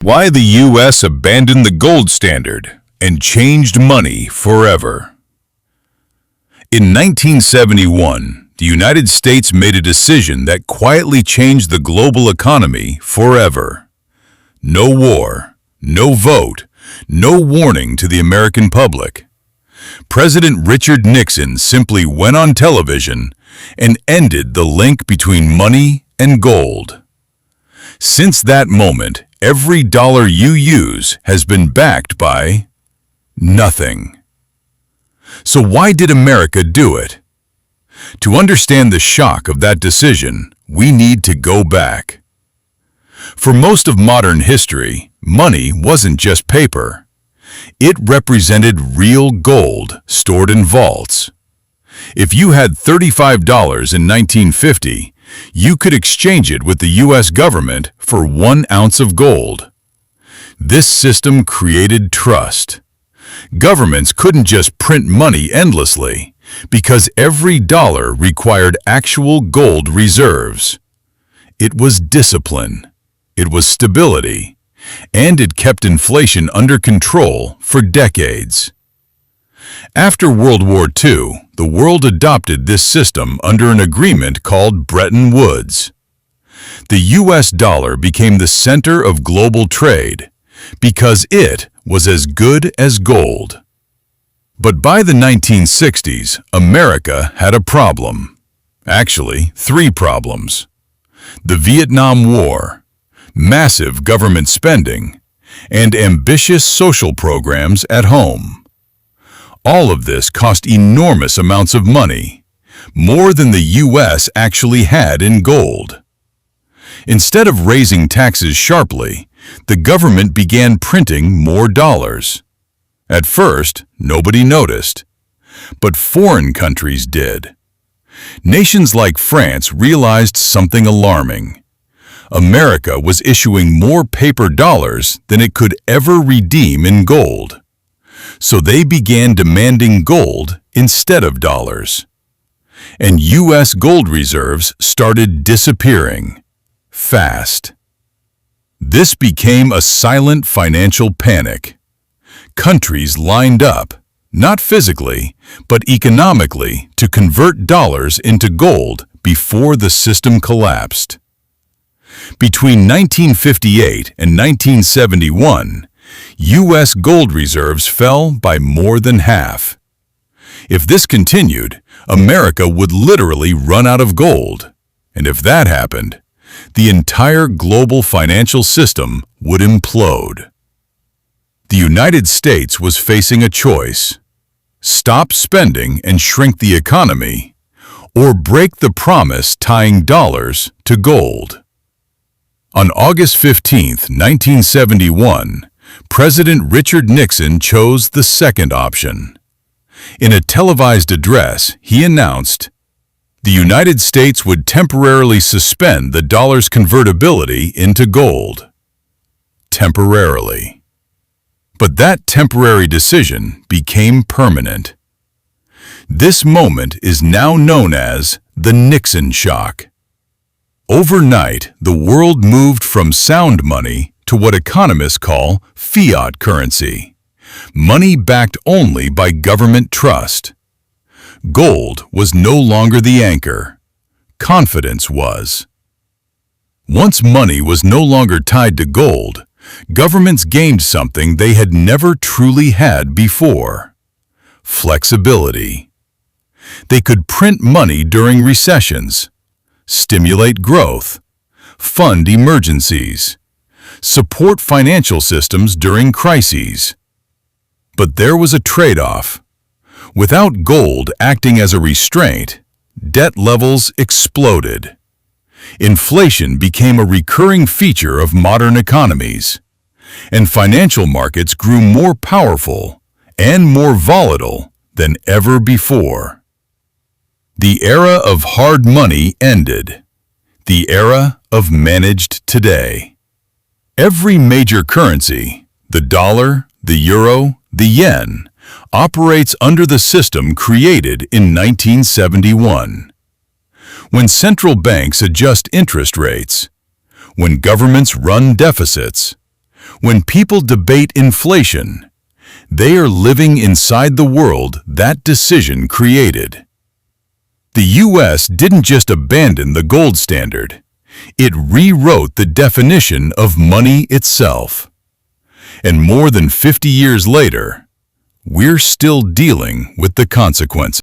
Why the U.S. abandoned the gold standard and changed money forever. In 1971, the United States made a decision that quietly changed the global economy forever. No war, no vote, no warning to the American public. President Richard Nixon simply went on television and ended the link between money and gold. Since that moment, every dollar you use has been backed by nothing. So why did America do it? To understand the shock of that decision, we need to go back. For most of modern history, money wasn't just paper. It represented real gold stored in vaults. If you had $35 in 1950, you could exchange it with the U.S. government for 1 ounce of gold. This system created trust. Governments couldn't just print money endlessly because every dollar required actual gold reserves. It was discipline, it was stability, and it kept inflation under control for decades. After World War II, the world adopted this system under an agreement called Bretton Woods. The U.S. dollar became the center of global trade because it was as good as gold. But by the 1960s, America had a problem. Actually, 3 problems. The Vietnam War, massive government spending, and ambitious social programs at home. All of this cost enormous amounts of money, more than the U.S. actually had in gold. Instead of raising taxes sharply, the government began printing more dollars. At first, nobody noticed, but foreign countries did. Nations like France realized something alarming. America was issuing more paper dollars than it could ever redeem in gold. So they began demanding gold instead of dollars. And U.S. gold reserves started disappearing fast. This became a silent financial panic. Countries lined up, not physically, but economically, to convert dollars into gold before the system collapsed. Between 1958 and 1971, U.S. gold reserves fell by more than half. If this continued, America would literally run out of gold. And if that happened, the entire global financial system would implode. The United States was facing a choice: stop spending and shrink the economy, or break the promise tying dollars to gold. On August 15, 1971, President Richard Nixon chose the second option. In a televised address, he announced, the United States would temporarily suspend the dollar's convertibility into gold. Temporarily. But that temporary decision became permanent. This moment is now known as the Nixon shock. Overnight, the world moved from sound money to what economists call fiat currency, money backed only by government trust. Gold was no longer the anchor. Confidence was. Once money was no longer tied to gold, governments gained something they had never truly had before: flexibility. They could print money during recessions, stimulate growth, fund emergencies, support financial systems during crises. But there was a trade-off. Without gold acting as a restraint, debt levels exploded. Inflation became a recurring feature of modern economies, and financial markets grew more powerful and more volatile than ever before. The era of hard money ended. The era of managed today. Every major currency, the dollar, the euro, the yen, operates under the system created in 1971. When central banks adjust interest rates, when governments run deficits, When people debate inflation, they are living inside the world that decision created. The U.S. didn't just abandon the gold standard. It rewrote the definition of money itself. And more than 50 years later, we're still dealing with the consequences.